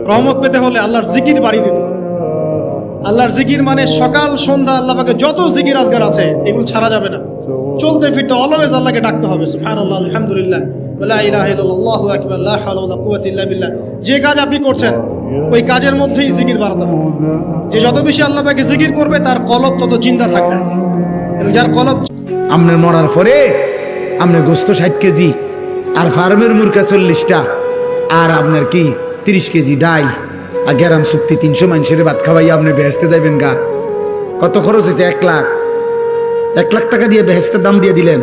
রহমত পেতে হলে আল্লাহর জিকির বাড়িয়ে দিতে হবে। আল্লাহর জিকির মানে সকাল সন্ধ্যা আল্লাহ পাকে যত জিকির আজগার আছে এগুলো ছাড়া যাবে না। চলতে ফিরতে অলওয়েজ আল্লাহকে ডাকতে হবে, সুবহানাল্লাহ, আলহামদুলিল্লাহ, লা ইলাহা ইল্লাল্লাহ, আল্লাহু আকবার, লা হাওলা ওয়ালা কুওয়াতা ইল্লা বিল্লাহ। যে কাজ আপনি করছেন ওই কাজের মধ্যেই জিকির বাড়াতে হবে। যে যত বেশি আল্লাহ পাকে জিকির করবে তার কলব তত জিন্দা থাকবে। এবং যার কলব আপনার মরার পরে আপনার গোস্ত 60 কেজি আর ফার্মের মুরগা 40টা আর আপনার কি 30 কেজি ডাল আর গ্যারাম চুক্তি 300 মানুষের ভাত খাওয়াই আপনি বেহেস্তে যাবেন গা। কত খরচ হয়েছে? 1 লাখ। 1 লাখ টাকা দিয়ে বেহেস্তের দাম দিয়ে দিলেন।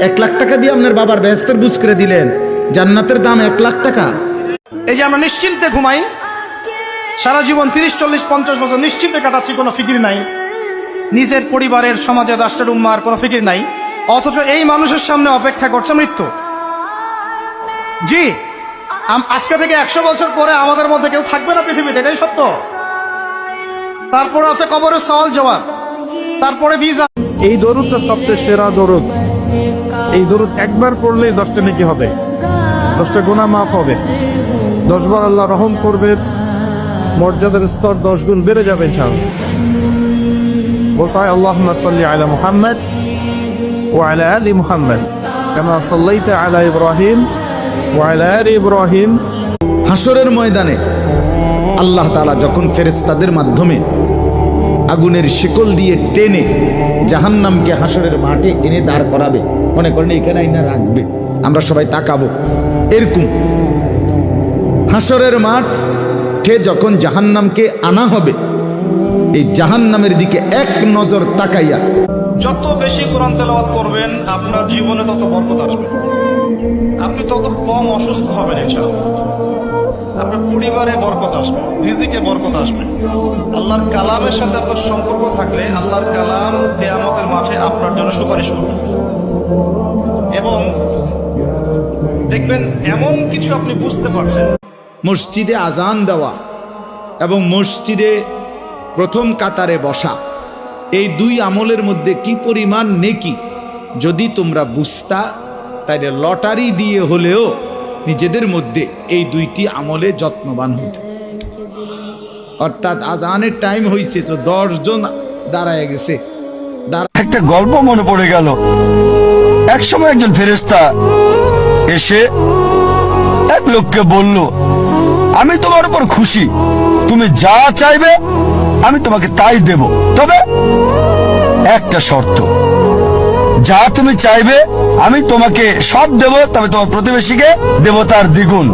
1 লাখ টাকা দিয়ে আপনার বাবার বেহেস্তের বুঝ করে দিলেন। জান্নাতের দাম 1 লাখ টাকা। এই যে আমরা নিশ্চিন্তে ঘুমাই, সারা জীবন 30, 40, 50 বছর নিশ্চিন্তে কাটাচ্ছি, কোনো ফিকির নাই, নিজের পরিবারের, সমাজের, রাষ্ট্রের, উম্মার কোনো ফিকির নাই, অথচ এই মানুষের সামনে অপেক্ষা করছে মৃত্যু। জি, আজকে থেকে 100 বছর পরে আমাদের মধ্যে কেউ থাকবে না পৃথিবীতে, এটাই সত্য। তারপরে আছে কবরের সওয়াল জবাব, তারপরে ভিসা। এই দরুদটা সবচেয়ে সেরা দরুদ। এই দরুদ একবার পড়লেই 10টা নেকি হবে, 10টা গুনাহ মাফ হবে, 10 বার আল্লাহ রহম করবে, মর্যাদার স্তর 10 গুণ বেড়ে যাবে ইনশাআল্লাহ। বলতে হয় আল্লাহুম্মা সাল্লি আলা মুহাম্মদ ওয়া আলা আলি মুহাম্মদ কামা সাল্লাইতা আলা ইব্রাহিম ওয়া আলা আলি ইব্রাহিম। হাসরের ময়দানে আল্লাহ তাআলা যখন ফেরেশতাদের মাধ্যমে আগুনের শিকল দিয়ে টেনে জাহান্নামকে হাসরের মাঠে এনে দাঁড় করাবে, মনে করেন এখানে আইনা রাখবে, আমরা সবাই তাকাবো এরকম। হাসরের মাঠে যখন জাহান্নামকে আনা হবে, এই জাহান্নামের দিকে এক নজর তাকাইয়া যত বেশি কোরআন তেলাওয়াত করবেন আপনার জীবনে তত বরকত আসবে, আপনি তত কম অসুস্থ হবেন ইনশাআল্লাহ, আপনার পরিবারে বরকত আসবে, রিজিকে বরকত আসবে। আল্লাহর কালামের সাথে আপনার সম্পর্ক থাকলে আল্লাহর কালাম কিয়ামতের মাঠে আপনার জন্য সুপারিশ করবে। এবং দেখবেন এমন কিছু আপনি বুঝতে পারছেন। মসজিদে আজান দেওয়া এবং মসজিদে প্রথম কাতারে বসা, এই 2 আমলের মধ্যে কি পরিমাণ নেকি যদি তোমরা বুঝতা, তাইলে লটারি দিয়ে হলেও নিজেদের মধ্যে এই 2টি আমলে যত্নবান হইতে। অর্থাৎ আজানের টাইম হয়েছে তো 10 জন দাঁড়ায় গেছে। একটা গল্প মনে পড়ে গেল। এক সময় একজন ফেরেশতা এসে এক লোককে বলল, আমি তোমার উপর খুশি, তুমি যা চাইবে আমি তোমাকে তাই দেব, তবে একটা শর্ত, যা তুমি চাইবে আমি তোমাকে সব দেব, তবে তোমার প্রতিবেশীকে দেব তার দ্বিগুণ।